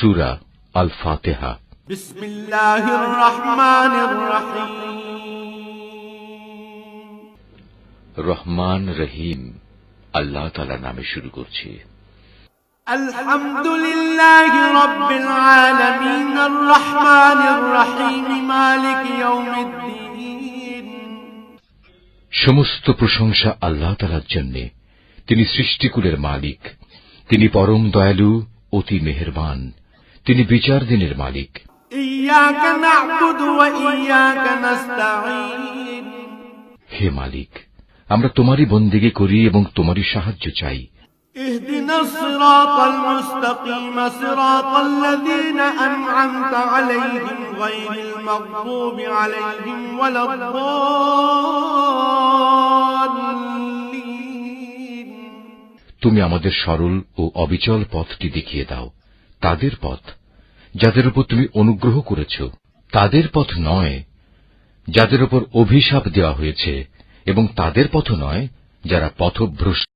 সূরা আল ফাতিহা। বিসমিল্লাহির রহমানির রহিম। রহমান রহিম আল্লাহ তাআলার নামে শুরু করছি। আলহামদুলিল্লাহি রাব্বিল আলামিন আর রহমানির রহিম মালিক ইয়াউমিদ্দিন। সমস্ত প্রশংসা আল্লাহ তাআলার জন্য। তিনি সৃষ্টিকুলের মালিক, তিনি পরম দয়ালু, অতি মেহেরবান, তিনি বিচার দিনের মালিক। ইয়াকা না'বুদু ওয়া ইয়াকা নাস্তাঈন। হে মালিক, আমরা তোমারই বন্দেগী করি এবং তোমারই সাহায্য চাই। ইহদিনাস সিরাতাল মুস্তাকিম সিরাতাল্লাযীনা আন'আমতা আলাইহিম গায়রিল মাগদুবি আলাইহিম ওয়ালাদ-দাল্লিন। তুমি আমাদের সরল ও অবিচল পথটি দেখিয়ে দাও, তাদের পথ যাদের উপর তুমি অনুগ্রহ করেছ, তাদের পথ নয় যাদের উপর অভিশাপ দেওয়া হয়েছে, এবং তাদের পথ নয় যারা পথভ্রষ্ট।